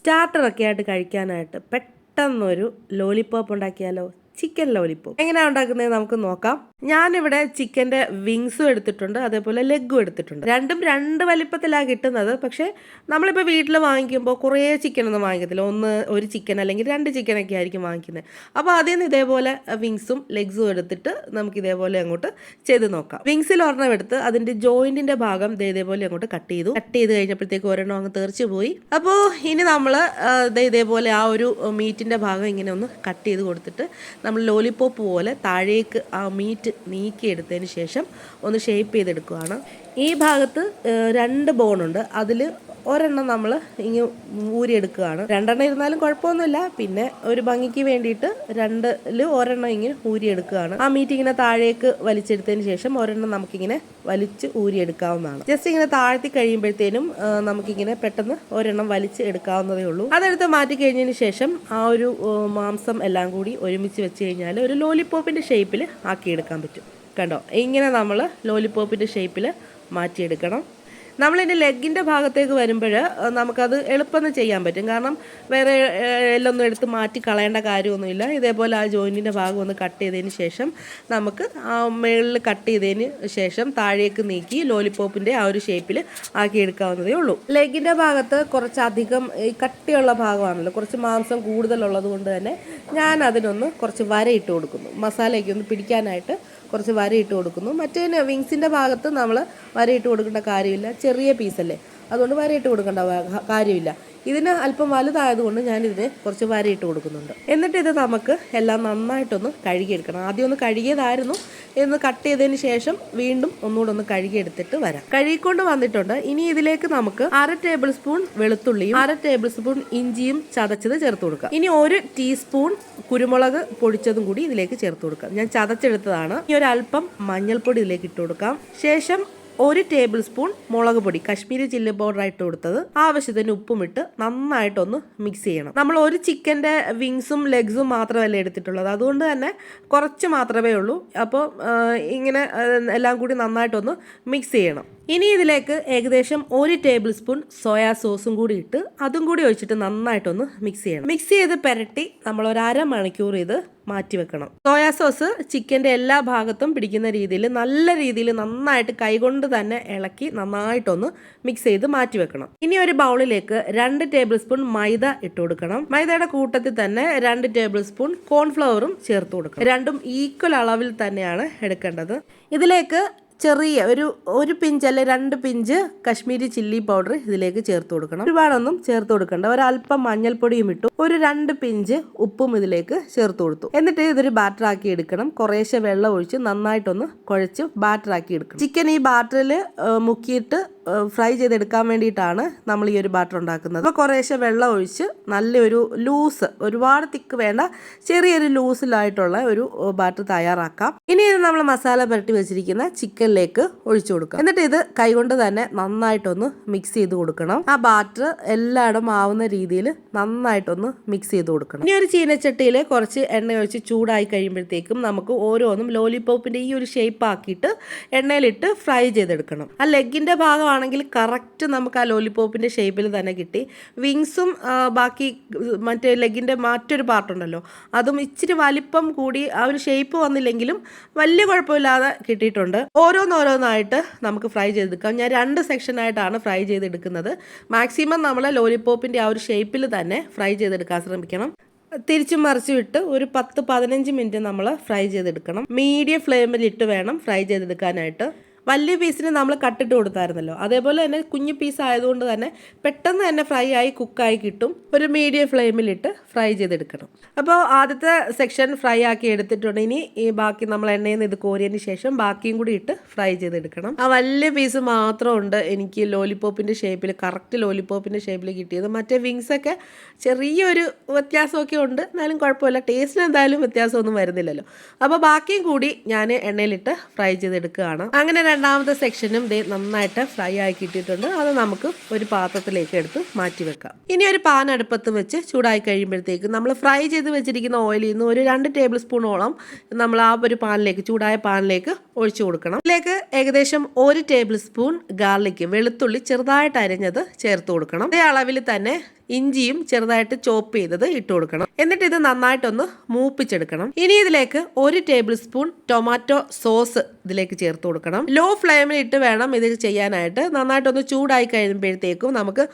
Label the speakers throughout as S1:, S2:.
S1: സ്റ്റാർട്ടറൊക്കെ ആയിട്ട് കഴിക്കാനായിട്ട് പെട്ടെന്നൊരു ലോലിപോപ്പ് ഉണ്ടാക്കിയാലോ? ചിക്കൻ ലോലിപോപ്പ് എങ്ങനെയാണ് ഉണ്ടാക്കുന്നത് നമുക്ക് നോക്കാം. ഞാനിവിടെ ചിക്കൻ്റെ വിങ്സും എടുത്തിട്ടുണ്ട്, അതേപോലെ ലെഗും എടുത്തിട്ടുണ്ട്. രണ്ടും രണ്ട് വലിപ്പത്തിലാണ് കിട്ടുന്നത്. പക്ഷേ നമ്മളിപ്പോൾ വീട്ടിൽ വാങ്ങിക്കുമ്പോൾ കുറേ ചിക്കനൊന്നും വാങ്ങിക്കത്തില്ല, ഒരു ചിക്കൻ അല്ലെങ്കിൽ 2 ചിക്കനൊക്കെ ആയിരിക്കും വാങ്ങിക്കുന്നത്. അപ്പോൾ അതിൽ നിന്ന് ഇതേപോലെ വിങ്സും ലെഗ്സും എടുത്തിട്ട് നമുക്ക് ഇതേപോലെ അങ്ങോട്ട് ചെയ്ത് നോക്കാം. വിങ്സിൽ ഒരെണ്ണം എടുത്ത് അതിൻ്റെ ജോയിൻറ്റിൻ്റെ ഭാഗം ഇതേപോലെ അങ്ങോട്ട് കട്ട് ചെയ്ത് കഴിഞ്ഞപ്പോഴത്തേക്ക് ഒരെണ്ണം അങ്ങ് തെറിച്ച് പോയി. അപ്പോൾ ഇനി നമ്മൾ ഇതേപോലെ ആ ഒരു മീറ്റിൻ്റെ ഭാഗം ഇങ്ങനെ ഒന്ന് കട്ട് ചെയ്ത് കൊടുത്തിട്ട് നമ്മൾ ലോലിപോപ്പ് പോലെ താഴേക്ക് ആ മീറ്റ് നീക്കിയെടുത്തതിന് ശേഷം ഒന്ന് ഷേപ്പ് ചെയ്തെടുക്കുകയാണ്. ഈ ഭാഗത്ത് 2 ബോണുണ്ട്, അതിൽ ഒരെണ്ണം നമ്മൾ ഇങ്ങനെ ഊരിയെടുക്കുകയാണ്. 2 ഇരുന്നാലും കുഴപ്പമൊന്നുമില്ല, പിന്നെ ഒരു ഭംഗിക്ക് വേണ്ടിയിട്ട് 2-ൽ ഒരെണ്ണം ഇങ്ങനെ ഊരിയെടുക്കുകയാണ്. ആ മീറ്റ് ഇങ്ങനെ താഴേക്ക് വലിച്ചെടുത്തതിന് ശേഷം ഒരെണ്ണം നമുക്കിങ്ങനെ വലിച്ച് ഊരിയെടുക്കാവുന്നതാണ്. ജസ്റ്റ് ഇങ്ങനെ താഴ്ത്തി കഴിയുമ്പോഴത്തേനും നമുക്കിങ്ങനെ പെട്ടെന്ന് ഒരെണ്ണം വലിച്ച് എടുക്കാവുന്നതേ ഉള്ളൂ. അതെടുത്ത് മാറ്റി കഴിഞ്ഞതിന് ശേഷം ആ ഒരു മാംസം എല്ലാം കൂടി ഒരുമിച്ച് വെച്ച് കഴിഞ്ഞാൽ ഒരു ലോലിപോപ്പിൻ്റെ ഷേപ്പിൽ ആക്കിയെടുക്കാൻ പറ്റും. കണ്ടോ, ഇങ്ങനെ നമ്മൾ ലോലിപോപ്പിൻ്റെ ഷേപ്പിൽ മാറ്റിയെടുക്കണം. നമ്മളിതിൻ്റെ ലെഗിൻ്റെ ഭാഗത്തേക്ക് വരുമ്പോൾ നമുക്കത് എളുപ്പം ചെയ്യാൻ പറ്റും. കാരണം വേറെ എല്ലൊന്നും എടുത്ത് മാറ്റി കളയേണ്ട കാര്യമൊന്നുമില്ല. ഇതേപോലെ ആ ജോയിൻറ്റിൻ്റെ ഭാഗം ഒന്ന് കട്ട് ചെയ്തതിന് ശേഷം നമുക്ക് ആ മുകളിൽ കട്ട് ചെയ്തതിന് ശേഷം താഴേക്ക് നീക്കി ലോലിപോപ്പിൻ്റെ ആ ഒരു ഷേപ്പിൽ ആക്കിയെടുക്കാവുന്നതേ ഉള്ളൂ. ലെഗിൻ്റെ ഭാഗത്ത് കുറച്ചധികം ഈ കട്ടിയുള്ള ഭാഗമാണല്ലോ, കുറച്ച് മാംസം കൂടുതലുള്ളത് കൊണ്ട് തന്നെ ഞാൻ അതിനൊന്ന് കുറച്ച് വരയിട്ട് കൊടുക്കുന്നു. മസാലയൊക്കെ ഒന്ന് പിടിക്കാനായിട്ട് കുറച്ച് വരയിട്ട് കൊടുക്കുന്നു. മറ്റേ വിങ്സിൻ്റെ ഭാഗത്ത് നമ്മൾ വരയിട്ട് കൊടുക്കേണ്ട കാര്യമില്ല, ചെറിയ പീസല്ലേ, അതുകൊണ്ട് വരയിട്ട് കൊടുക്കേണ്ട കാര്യമില്ല. ഇതിന് അല്പം വലുതായതുകൊണ്ട് ഞാനിതിന് കുറച്ച് വരയിട്ട് കൊടുക്കുന്നുണ്ട്. എന്നിട്ട് ഇത് നമുക്ക് എല്ലാം നന്നായിട്ടൊന്ന് കഴുകിയെടുക്കണം. ആദ്യം ഒന്ന് കഴുകിയതായിരുന്നു, ഇന്ന് കട്ട് ചെയ്തതിന് ശേഷം വീണ്ടും ഒന്നുകൂടെ ഒന്ന് കഴുകിയെടുത്തിട്ട് വരാം. കഴുകിക്കൊണ്ട് വന്നിട്ടുണ്ട്. ഇനി ഇതിലേക്ക് നമുക്ക് 1/2 ടേബിൾ സ്പൂൺ വെളുത്തുള്ളിയും 1/2 ടേബിൾ സ്പൂൺ ഇഞ്ചിയും ചതച്ചത് ചേർത്ത് കൊടുക്കാം. ഇനി 1 ടീസ്പൂൺ കുരുമുളക് പൊടിച്ചതും കൂടി ഇതിലേക്ക് ചേർത്ത് കൊടുക്കാം. ഞാൻ ചതച്ചെടുത്തതാണ്. ഇനി ഒരല്പം മഞ്ഞൾപ്പൊടി ഇതിലേക്ക് ഇട്ട് കൊടുക്കാം. ശേഷം 1 ടേബിൾ സ്പൂൺ മുളക് പൊടി, കശ്മീരി ചില്ലി പൗഡർ ആയിട്ട് കൊടുത്തത്, ആവശ്യത്തിന് ഉപ്പുമിട്ട് നന്നായിട്ടൊന്ന് മിക്സ് ചെയ്യണം. നമ്മൾ ഒരു ചിക്കൻ്റെ വിങ്സും ലെഗ്സും മാത്രമല്ല എടുത്തിട്ടുള്ളത്, അതുകൊണ്ട് തന്നെ കുറച്ച് മാത്രമേ ഉള്ളൂ. അപ്പോൾ ഇങ്ങനെ എല്ലാം കൂടി നന്നായിട്ടൊന്ന് മിക്സ് ചെയ്യണം. ഇനി ഇതിലേക്ക് ഏകദേശം 1 ടേബിൾ സ്പൂൺ സോയാ സോസും കൂടി ഇട്ട് അതും കൂടി ഒഴിച്ചിട്ട് നന്നായിട്ടൊന്ന് മിക്സ് ചെയ്യണം. മിക്സ് ചെയ്ത് പുരട്ടി നമ്മൾ ഒരു 1/2 മണിക്കൂർ ഇത് മാറ്റി വെക്കണം. സോയാ സോസ് ചിക്കൻ്റെ എല്ലാ ഭാഗത്തും പിടിക്കുന്ന രീതിയിൽ നല്ല രീതിയിൽ നന്നായിട്ട് കൈകൊണ്ട് തന്നെ ഇളക്കി നന്നായിട്ടൊന്ന് മിക്സ് ചെയ്ത് മാറ്റി വെക്കണം. ഇനി ഒരു ബൗളിലേക്ക് 2 ടേബിൾ സ്പൂൺ മൈദ ഇട്ട് കൊടുക്കണം. മൈദയുടെ കൂട്ടത്തിൽ തന്നെ 2 ടേബിൾ സ്പൂൺ കോൺഫ്ലവറും ചേർത്ത് കൊടുക്കണം. രണ്ടും ഈക്വൽ അളവിൽ തന്നെയാണ് എടുക്കേണ്ടത്. ഇതിലേക്ക് ചെറിയ ഒരു പിഞ്ച് അല്ലെ 2 പിഞ്ച് കശ്മീരി ചില്ലി പൗഡർ ഇതിലേക്ക് ചേർത്ത് കൊടുക്കണം. ഒരുപാടൊന്നും ചേർത്ത് കൊടുക്കണ്ട. ഒരല്പം മഞ്ഞൾപ്പൊടിയും ഇട്ടു, ഒരു 2 പിഞ്ച് ഉപ്പും ഇതിലേക്ക് ചേർത്ത് കൊടുത്തു. എന്നിട്ട് ഇതൊരു ബാറ്റർ ആക്കി എടുക്കണം. കുറേശ്ശെ വെള്ളം ഒഴിച്ച് നന്നായിട്ടൊന്ന് കുഴച്ച് ബാറ്റർ ആക്കി എടുക്കണം. ചിക്കൻ ഈ ബാറ്ററിൽ മുക്കിയിട്ട് ഫ്രൈ ചെയ്തെടുക്കാൻ വേണ്ടിയിട്ടാണ് നമ്മൾ ഈ ഒരു ബാറ്റർ ഉണ്ടാക്കുന്നത്. അപ്പോൾ കുറേശ്ശെ വെള്ളം ഒഴിച്ച് നല്ലൊരു ലൂസ്, ഒരുപാട് തിക്ക് വേണ്ട, ചെറിയൊരു ലൂസിലായിട്ടുള്ള ഒരു ബാറ്റർ തയ്യാറാക്കാം. ഇനി ഇത് നമ്മൾ മസാല പുരട്ടി വെച്ചിരിക്കുന്ന ചിക്കനിലേക്ക് ഒഴിച്ചു കൊടുക്കാം. എന്നിട്ട് ഇത് കൈകൊണ്ട് തന്നെ നന്നായിട്ടൊന്ന് മിക്സ് ചെയ്ത് കൊടുക്കണം. ആ ബാറ്റർ എല്ലായിടും ആവുന്ന രീതിയിൽ നന്നായിട്ടൊന്ന് മിക്സ് ചെയ്ത് കൊടുക്കണം. ഇനി ഒരു ചീനച്ചട്ടിയിൽ കുറച്ച് എണ്ണ ഒഴിച്ച് ചൂടായി കഴിയുമ്പോഴത്തേക്കും നമുക്ക് ഓരോന്നും ലോലിപോപ്പിൻ്റെ ഈ ഒരു ഷേപ്പ് ആക്കിയിട്ട് എണ്ണയിലിട്ട് ഫ്രൈ ചെയ്തെടുക്കണം. ആ ലെഗിൻ്റെ ഭാഗമാണ് ആണെങ്കിൽ കറക്റ്റ് നമുക്ക് ആ ലോലിപോപ്പിൻ്റെ ഷേപ്പിൽ തന്നെ കിട്ടി. വിങ്സും ബാക്കി മറ്റേ ലെഗിൻ്റെ മറ്റൊരു പാർട്ടുണ്ടല്ലോ, അതും ഇച്ചിരി വലിപ്പം കൂടി ആ ഒരു ഷേപ്പ് വന്നില്ലെങ്കിലും വലിയ കുഴപ്പമില്ലാതെ കിട്ടിയിട്ടുണ്ട്. ഓരോന്നായിട്ട് നമുക്ക് ഫ്രൈ ചെയ്തെടുക്കാം. ഞാൻ 2 സെക്ഷനായിട്ടാണ് ഫ്രൈ ചെയ്തെടുക്കുന്നത്. മാക്സിമം നമ്മൾ ലോലിപോപ്പിൻ്റെ ആ ഒരു ഷേപ്പിൽ തന്നെ ഫ്രൈ ചെയ്തെടുക്കാൻ ശ്രമിക്കണം. തിരിച്ചും മറിച്ചും ഇട്ട് ഒരു 10-15 മിനിറ്റ് നമ്മൾ ഫ്രൈ ചെയ്തെടുക്കണം. മീഡിയം ഫ്ലെയിമിലിട്ട് വേണം ഫ്രൈ ചെയ്തെടുക്കാനായിട്ട്. വലിയ പീസിന് നമ്മൾ കട്ടിട്ട് കൊടുത്തായിരുന്നല്ലോ, അതേപോലെ തന്നെ കുഞ്ഞു പീസ് ആയതുകൊണ്ട് തന്നെ പെട്ടെന്ന് തന്നെ ഫ്രൈ ആയി കുക്കായി കിട്ടും. ഒരു മീഡിയം ഫ്ലെയിമിലിട്ട് ഫ്രൈ ചെയ്തെടുക്കണം. അപ്പോൾ ആദ്യത്തെ സെക്ഷൻ ഫ്രൈ ആക്കി എടുത്തിട്ടുണ്ട്. ഇനി ഈ ബാക്കി നമ്മൾ എണ്ണയിൽ നിന്ന് ഇത് കോരിയതിന് ശേഷം ബാക്കിയും കൂടി ഇട്ട് ഫ്രൈ ചെയ്തെടുക്കണം. ആ വലിയ പീസ് മാത്രമുണ്ട് എനിക്ക് ലോലിപോപ്പിൻ്റെ ഷേപ്പിൽ, കറക്റ്റ് ലോലിപോപ്പിൻ്റെ ഷേപ്പിൽ കിട്ടിയത്. മറ്റേ വിങ്സൊക്കെ ചെറിയൊരു വ്യത്യാസമൊക്കെ ഉണ്ട്, എന്നാലും കുഴപ്പമില്ല, ടേസ്റ്റിന് എന്തായാലും വ്യത്യാസമൊന്നും വരുന്നില്ലല്ലോ. അപ്പോൾ ബാക്കിയും കൂടി ഞാൻ എണ്ണയിലിട്ട് ഫ്രൈ ചെയ്തെടുക്കുകയാണ്. അങ്ങനെ രണ്ടാമത്തെ സെക്ഷനും നന്നായിട്ട് ഫ്രൈ ആയി കിട്ടിയിട്ടുണ്ട്. അത് നമുക്ക് ഒരു പാത്രത്തിലേക്ക് എടുത്ത് മാറ്റി വെക്കാം. ഇനി ഒരു പാൻ അടുപ്പത്ത് വെച്ച് ചൂടായി കഴിയുമ്പോഴത്തേക്ക് നമ്മൾ ഫ്രൈ ചെയ്ത് വെച്ചിരിക്കുന്ന ഓയിലിൽ നിന്ന് ഒരു 2 ടേബിൾ സ്പൂണോളം നമ്മൾ ആ ഒരു പാനിലേക്ക്, ചൂടായ പാനിലേക്ക് ഒഴിച്ചു കൊടുക്കണം. ഇതിലേക്ക് ഏകദേശം 1 ടേബിൾ സ്പൂൺ ഗാർലിക്, വെളുത്തുള്ളി ചെറുതായിട്ട് അരിഞ്ഞത് ചേർത്ത് കൊടുക്കണം. അതേ അളവിൽ തന്നെ ഇഞ്ചിയും ചെറുതായിട്ട് ചോപ്പ് ചെയ്തത് ഇട്ട് കൊടുക്കണം. എന്നിട്ട് ഇത് നന്നായിട്ടൊന്ന് മൂപ്പിച്ചെടുക്കണം. ഇനി ഇതിലേക്ക് 1 ടേബിൾ സ്പൂൺ ടൊമാറ്റോ സോസ് ഇതിലേക്ക് ചേർത്ത് കൊടുക്കണം. ലോ ഫ്ലെയിമിൽ ഇട്ട് വേണം ഇത് ചെയ്യാനായിട്ട്. നന്നായിട്ടൊന്ന് ചൂടായി കഴിയുമ്പോഴത്തേക്കും നമുക്ക്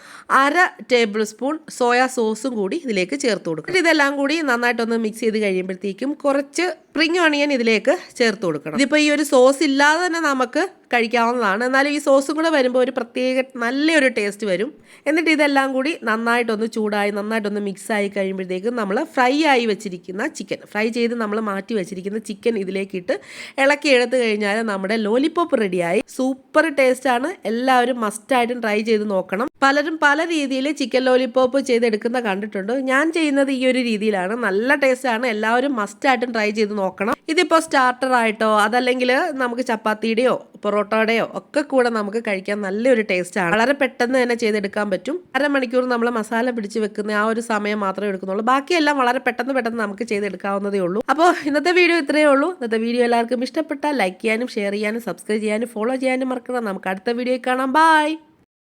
S1: 1/2 ടേബിൾ സ്പൂൺ സോയാ സോസും കൂടി ഇതിലേക്ക് ചേർത്ത് കൊടുക്കണം. ഇതെല്ലാം കൂടി നന്നായിട്ടൊന്ന് മിക്സ് ചെയ്ത് കഴിയുമ്പോഴത്തേക്കും കുറച്ച് സ്പ്രിംഗ് ഓണിയൻ ഇതിലേക്ക് ചേർത്ത് കൊടുക്കണം. ഇതിപ്പോൾ ഈ ഒരു സോസ് ഇല്ലാതെ തന്നെ നമുക്ക് കഴിക്കാവുന്നതാണ്. എന്നാലും ഈ സോസും കൂടെ വരുമ്പോൾ ഒരു പ്രത്യേക നല്ലൊരു ടേസ്റ്റ് വരും. എന്നിട്ട് ഇതെല്ലാം കൂടി നന്നായിട്ടൊന്ന് ചൂടായി നന്നായിട്ടൊന്ന് മിക്സ് ആയി കഴിയുമ്പോഴത്തേക്കും നമ്മൾ ഫ്രൈ ആയി വെച്ചിരിക്കുന്ന ചിക്കൻ, ഫ്രൈ ചെയ്ത് നമ്മൾ മാറ്റി വെച്ചിരിക്കുന്ന ചിക്കൻ ഇതിലേക്കിട്ട് ഇളക്കി എടുത്തു കഴിഞ്ഞാൽ നമ്മുടെ ലോലിപോപ്പ് റെഡിയായി. സൂപ്പർ ടേസ്റ്റാണ്. എല്ലാവരും മസ്റ്റായിട്ടും ട്രൈ ചെയ്ത് നോക്കണം. പലരും പല രീതിയിൽ ചിക്കൻ ലോലിപോപ്പ് ചെയ്തെടുക്കുന്ന കണ്ടിട്ടുണ്ട്. ഞാൻ ചെയ്യുന്നത് ഈ ഒരു രീതിയിലാണ്. നല്ല ടേസ്റ്റാണ്. എല്ലാവരും മസ്റ്റായിട്ടും ട്രൈ ചെയ്ത് നോക്കണം. ഇതിപ്പോൾ സ്റ്റാർട്ടർ ആയിട്ടോ അതല്ലെങ്കിൽ നമുക്ക് ചപ്പാത്തിയുടെയോ പൊറോട്ടയുടെയോ ഒക്കെ കൂടെ നമുക്ക് കഴിക്കാൻ നല്ലൊരു ടേസ്റ്റാണ്. വളരെ പെട്ടെന്ന് തന്നെ ചെയ്തെടുക്കാൻ പറ്റും. അരമണിക്കൂർ നമ്മൾ മസാല പിടിച്ച് വെക്കുന്ന ആ ഒരു സമയം മാത്രമേ എടുക്കുന്നുള്ളൂ. ബാക്കിയെല്ലാം വളരെ പെട്ടെന്ന് നമുക്ക് ചെയ്തെടുക്കാവുന്നതേ ഉള്ളൂ. അപ്പോൾ ഇന്നത്തെ വീഡിയോ ഇത്രയേ ഉള്ളൂ. ഇന്നത്തെ വീഡിയോ എല്ലാവർക്കും ഇഷ്ടപ്പെട്ടാൽ ലൈക്ക് ചെയ്യാനും ഷെയർ ചെയ്യാനും സബ്സ്ക്രൈബ് ചെയ്യാനും ഫോളോ ചെയ്യാനും മറക്കണം. നമുക്ക് അടുത്ത വീഡിയോയിൽ കാണാം. ബൈ.